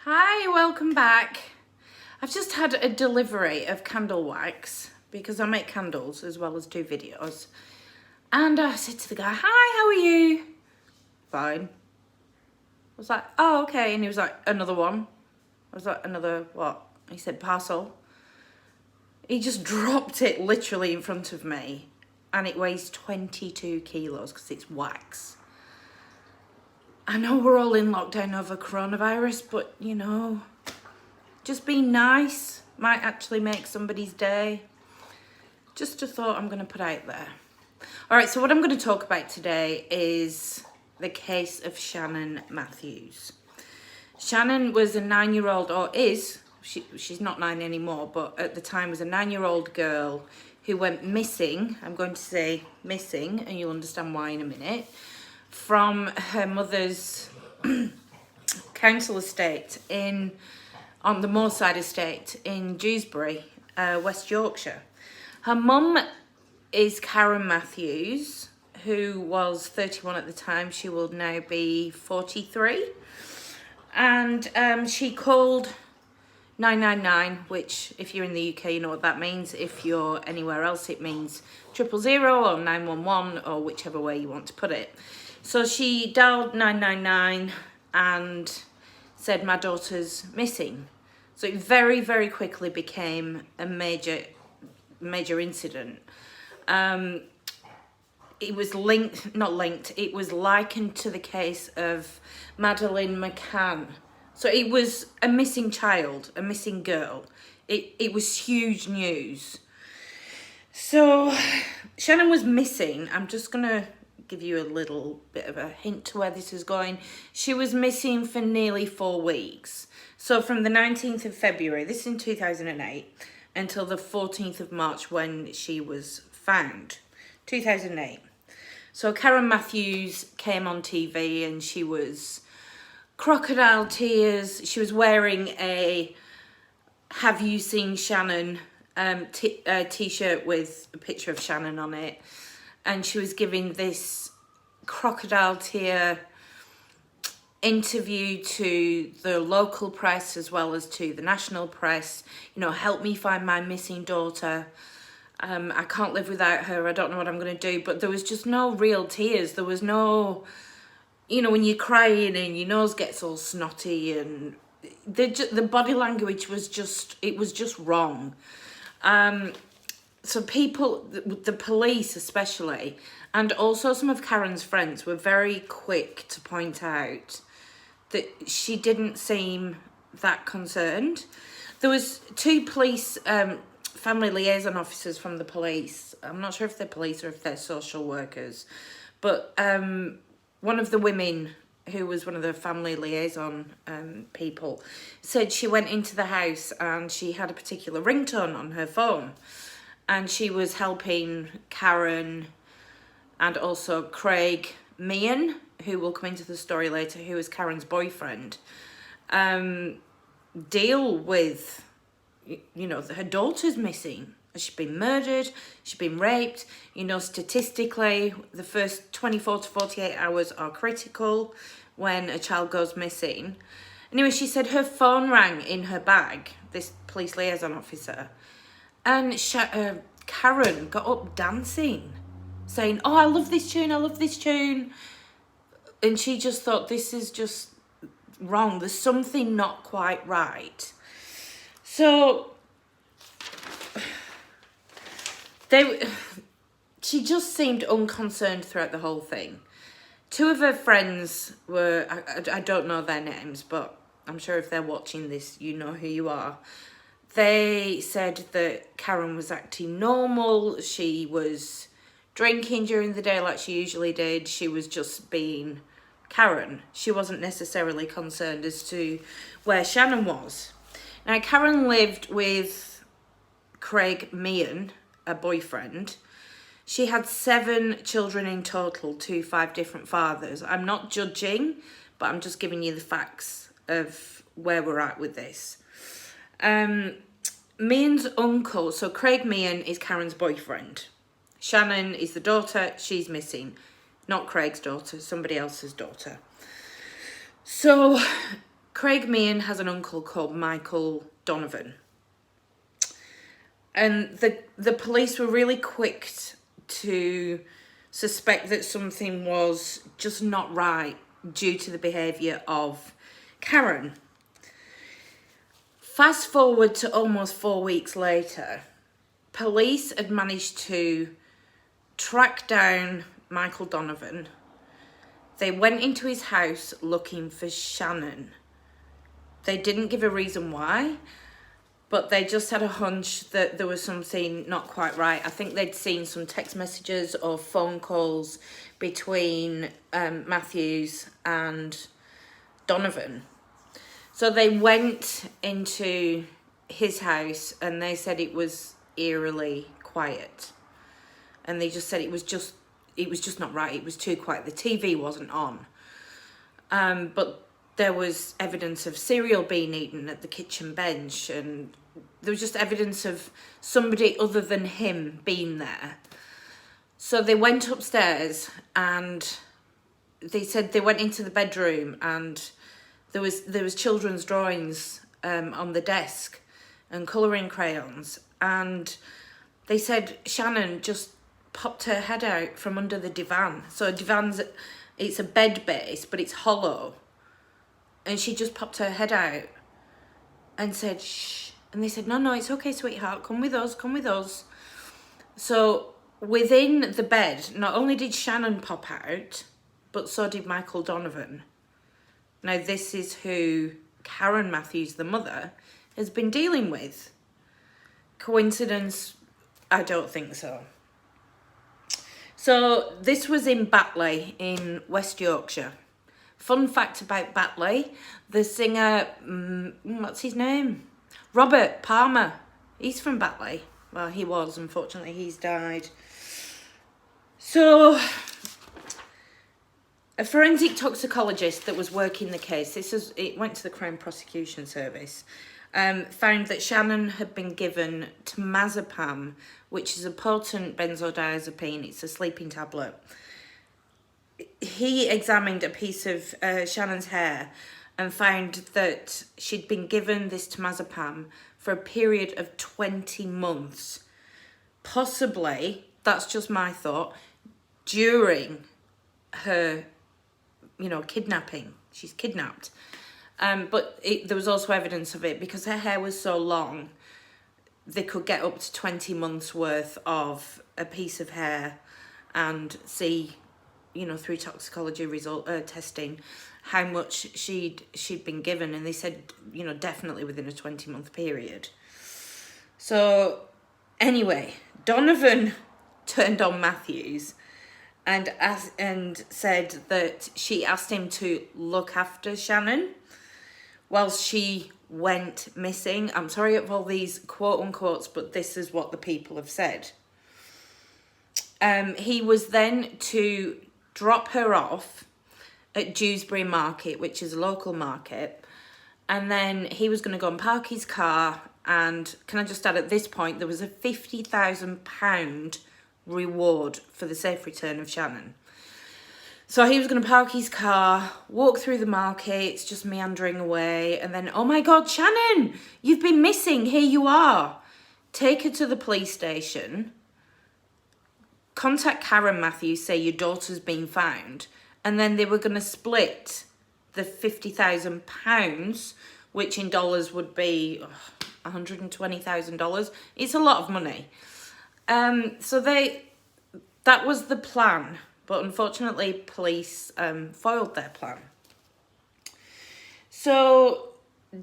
Hi, welcome back. I've just had a delivery of candle wax because I make candles as well as do videos. And I said to the guy, hi, how are you? Fine. I was like, oh, okay. And he was like, another one. I was like, another what? He said, parcel. He just dropped it literally in front of me. And it weighs 22 kilos because it's wax. I know we're all in lockdown over coronavirus, but you know, just being nice might actually make somebody's day. Just a thought I'm going to put out there. All right, so what I'm going to talk about today is the case of Shannon Matthews. Shannon was a 9-year-old, or is, she's not 9 anymore, but at the time was a 9-year-old girl who went missing. I'm going to say missing, and you'll understand why in a minute, from her mother's council estate on the Moorside estate in Dewsbury, West Yorkshire. Her mum is Karen Matthews, who was 31 at the time. She will now be 43. And she called 999, which if you're in the UK, you know what that means. If you're anywhere else, it means 000 or 911 or whichever way you want to put it. So she dialed 999 and said, my daughter's missing. So it very, very quickly became a major incident. It was it was likened to the case of Madeleine McCann. So it was a missing child, a missing girl. It was huge news. So Shannon was missing. I'm just going to give you a little bit of a hint to where this is going. She was missing for nearly 4 weeks. So from the 19th of February, this is in 2008, until the 14th of March when she was found, 2008. So Karen Matthews came on TV and she was crocodile tears. She was wearing a Have You Seen Shannon t-shirt with a picture of Shannon on it. And she was giving this crocodile tear interview to the local press as well as to the national press. You know, help me find my missing daughter. I can't live without her. I don't know what I'm going to do. But there was just no real tears. There was no, you know, when you're crying and your nose gets all snotty and the body language was just, it was just wrong. So people, the police especially, and also some of Karen's friends were very quick to point out that she didn't seem that concerned. There was 2 police, family liaison officers from the police. I'm not sure if they're police or if they're social workers, but one of the women who was one of the family liaison people said she went into the house and she had a particular ringtone on her phone. And she was helping Karen and also Craig Meehan, who will come into the story later, who was Karen's boyfriend, deal with, you know, her daughter's missing. She's been murdered, she's been raped. You know, statistically, the first 24 to 48 hours are critical when a child goes missing. Anyway, she said her phone rang in her bag, this police liaison officer. And Karen got up dancing, saying, oh, I love this tune, I love this tune. And she just thought, this is just wrong. There's something not quite right. So she just seemed unconcerned throughout the whole thing. 2 of her friends were, I don't know their names, but I'm sure if they're watching this, you know who you are. They said that Karen was acting normal. She was drinking during the day like she usually did. She was just being Karen. She wasn't necessarily concerned as to where Shannon was. Now, Karen lived with Craig Meehan, a boyfriend. She had 7 children in total to 5 different fathers. I'm not judging, but I'm just giving you the facts of where we're at with this. Meehan's uncle, so Craig Meehan is Karen's boyfriend. Shannon is the daughter, she's missing. Not Craig's daughter, somebody else's daughter. So Craig Meehan has an uncle called Michael Donovan. And the police were really quick to suspect that something was just not right due to the behaviour of Karen. Fast forward to almost 4 weeks later, police had managed to track down Michael Donovan. They went into his house looking for Shannon. They didn't give a reason why, but they just had a hunch that there was something not quite right. I think they'd seen some text messages or phone calls between Matthews and Donovan. So they went into his house and they said it was eerily quiet. And they just said it was just not right. It was too quiet. The TV wasn't on. But there was evidence of cereal being eaten at the kitchen bench, and there was just evidence of somebody other than him being there. So they went upstairs and they said they went into the bedroom and there was children's drawings on the desk and colouring crayons, and they said Shannon just popped her head out from under the divan. So it's a bed base, but it's hollow. And she just popped her head out and said, shh. And they said, no, it's okay, sweetheart. Come with us. So within the bed, not only did Shannon pop out, but so did Michael Donovan. Now, this is who Karen Matthews, the mother, has been dealing with. Coincidence? I don't think so. So this was in Batley in West Yorkshire. Fun fact about Batley, the singer, what's his name? Robert Palmer. He's from Batley. Well, he was, unfortunately, he's died. So a forensic toxicologist that was working the case, it went to the Crown Prosecution Service, found that Shannon had been given temazepam, which is a potent benzodiazepine. It's a sleeping tablet. He examined a piece of Shannon's hair and found that she'd been given this temazepam for a period of 20 months. Possibly, that's just my thought, during her kidnapping. She's kidnapped. But there was also evidence of it because her hair was so long, they could get up to 20 months worth of a piece of hair and see, through toxicology testing, how much she'd been given. And they said, definitely within a 20-month period. So anyway, Donovan turned on Matthews and said that she asked him to look after Shannon whilst she went missing. I'm sorry of all these quote unquotes, but this is what the people have said. He was then to drop her off at Dewsbury Market, which is a local market, and then he was going to go and park his car. And can I just add, at this point, there was a £50,000 reward for the safe return of Shannon. So he was going to park his car, walk through the markets, just meandering away, and then, oh my God, Shannon, you've been missing, here you are. Take her to the police station, contact Karen Matthews, say your daughter's been found, and then they were going to split the £50,000, which in dollars would be $120,000. It's a lot of money. So that was the plan, but unfortunately police foiled their plan. So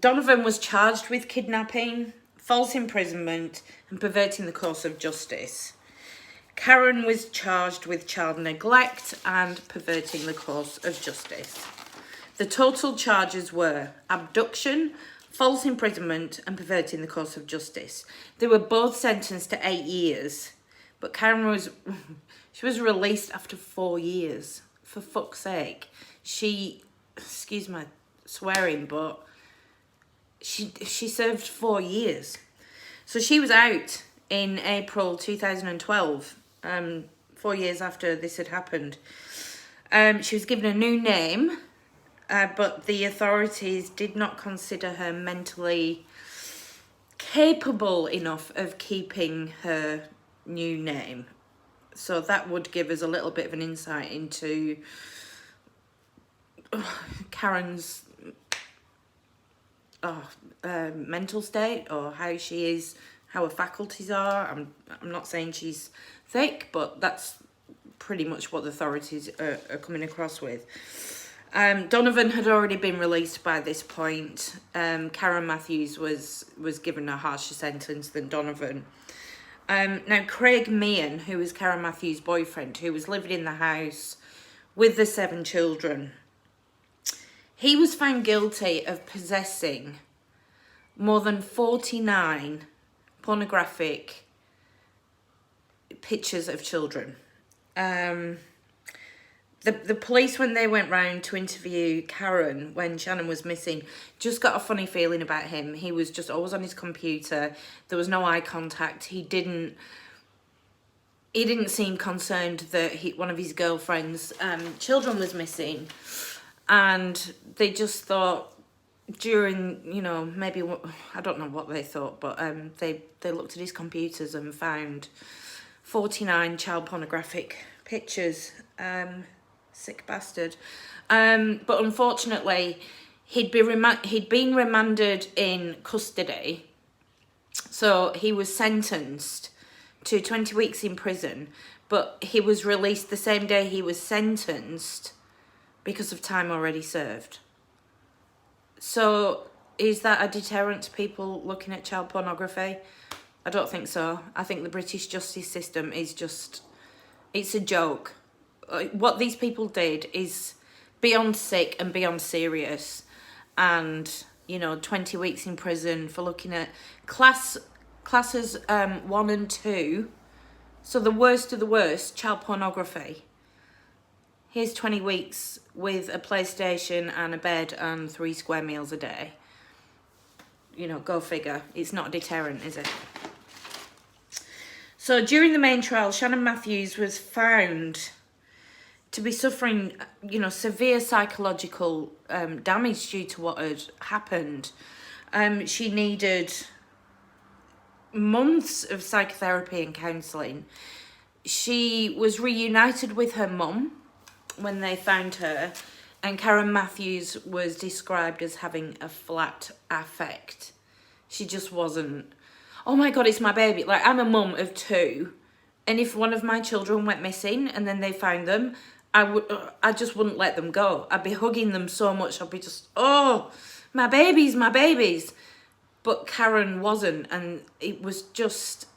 Donovan was charged with kidnapping, false imprisonment, and perverting the course of justice. Karen was charged with child neglect and perverting the course of justice. The total charges were abduction, false imprisonment, and perverting the course of justice. They were both sentenced to 8 years, but Karen was released after 4 years. For fuck's sake. She, excuse my swearing, but she served 4 years. So she was out in April 2012, 4 years after this had happened. She was given a new name, but the authorities did not consider her mentally capable enough of keeping her new name. So that would give us a little bit of an insight into Karen's mental state, or how she is, how her faculties are. I'm not saying she's thick, but that's pretty much what the authorities are coming across with. Donovan had already been released by this point. Karen Matthews was given a harsher sentence than Donovan. Now, Craig Meehan, who was Karen Matthews' boyfriend, who was living in the house with the 7 children, he was found guilty of possessing more than 49 pornographic pictures of children. The police, when they went round to interview Karen when Shannon was missing, just got a funny feeling about him. He was just always on his computer. There was no eye contact. He didn't seem concerned that one of his girlfriend's children was missing. And they just thought during, maybe, I don't know what they thought, but they looked at his computers and found 49 child pornographic pictures. Sick bastard. But unfortunately, he'd been remanded in custody. So he was sentenced to 20 weeks in prison, but he was released the same day he was sentenced because of time already served. So is that a deterrent to people looking at child pornography? I don't think so. I think the British justice system is it's a joke. What these people did is beyond sick and beyond serious. And, 20 weeks in prison for looking at classes 1 and 2. So the worst of the worst, child pornography. Here's 20 weeks with a PlayStation and a bed and 3 square meals a day. Go figure. It's not a deterrent, is it? So during the main trial, Shannon Matthews was found to be suffering, severe psychological damage due to what had happened. She needed months of psychotherapy and counselling. She was reunited with her mum when they found her, and Karen Matthews was described as having a flat affect. She just wasn't, oh my God, it's my baby. Like, I'm a mum of 2, and if one of my children went missing and then they found them, I just wouldn't let them go. I'd be hugging them so much. I'd be just, oh, my babies, my babies. But Karen wasn't, and it was just,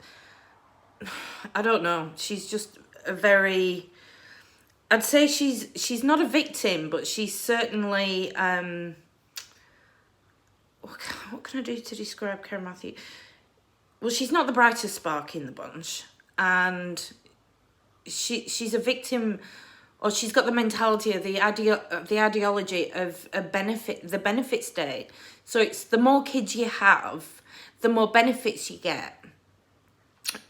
I don't know. She's just a very, I'd say she's not a victim, but she's certainly, what can I do to describe Karen Matthews? Well, she's not the brightest spark in the bunch, and she's a victim. Or she's got the mentality of the ideology of the benefit state. So it's the more kids you have, the more benefits you get.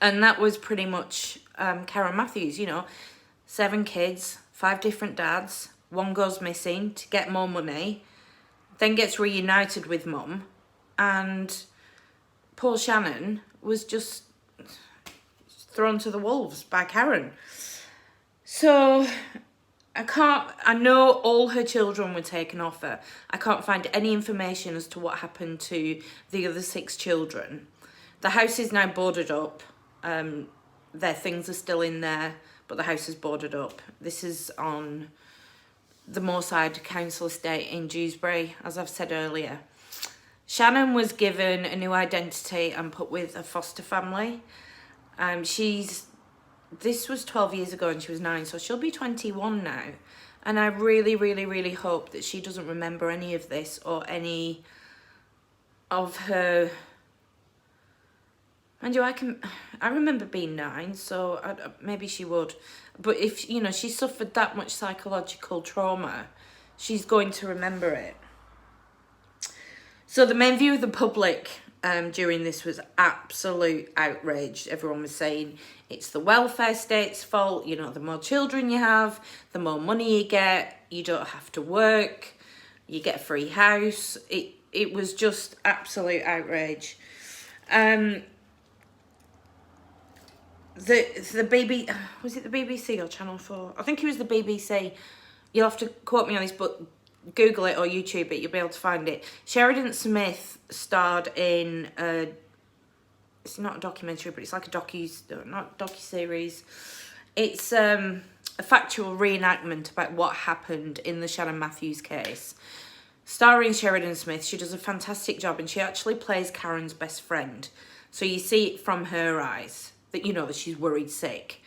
And that was pretty much Karen Matthews, 7 kids, 5 different dads, 1 goes missing to get more money, then gets reunited with mum, and poor Shannon was just thrown to the wolves by Karen. So I know all her children were taken off her. I can't find any information as to what happened to the other 6 children. The house is now boarded up. Their things are still in there, but the house is boarded up. This is on the Moorside Council estate in Dewsbury, as I've said earlier. Shannon was given a new identity and put with a foster family. This was 12 years ago and she was 9, so she'll be 21 now. And I really, really, really hope that she doesn't remember any of this or any of her. Mind you, I remember being 9, so maybe she would. But if, she suffered that much psychological trauma, she's going to remember it. So the main view of the public during this was absolute outrage. Everyone was saying it's the welfare state's fault. The more children you have, the more money you get. You don't have to work. You get a free house. It was just absolute outrage. The BB, was it the BBC or Channel 4? I think it was the BBC. You'll have to quote me on this, but Google it or YouTube it, you'll be able to find it. Sheridan Smith starred in a, it's not a documentary, but it's like a not docu-series. It's a factual reenactment about what happened in the Shannon Matthews case. Starring Sheridan Smith, she does a fantastic job, and she actually plays Karen's best friend. So you see it from her eyes, that you know that she's worried sick.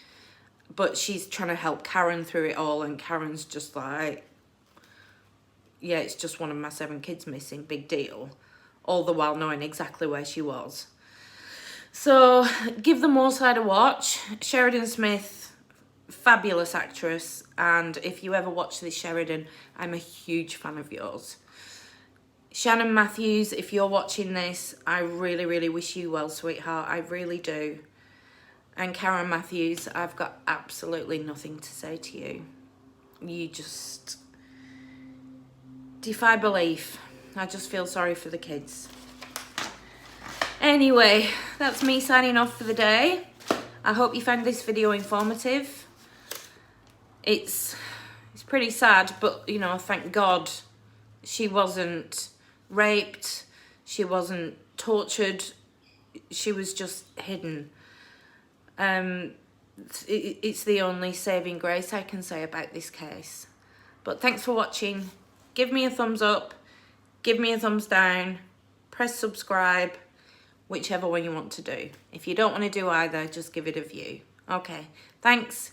But she's trying to help Karen through it all, and Karen's just like, yeah, it's just one of my 7 kids missing, big deal. All the while knowing exactly where she was. So give the Moorside a watch. Sheridan Smith, fabulous actress. And if you ever watch this, Sheridan, I'm a huge fan of yours. Shannon Matthews, if you're watching this, I really, really wish you well, sweetheart. I really do. And Karen Matthews, I've got absolutely nothing to say to you. You just defy belief. I just feel sorry for the kids. Anyway, that's me signing off for the day. I hope you found this video informative. It's pretty sad, but, you know, thank God she wasn't raped, she wasn't tortured, she was just hidden. It's the only saving grace I can say about this case. But thanks for watching. Give me a thumbs up, give me a thumbs down, press subscribe, whichever one you want to do. If you don't want to do either, just give it a view. Okay, thanks.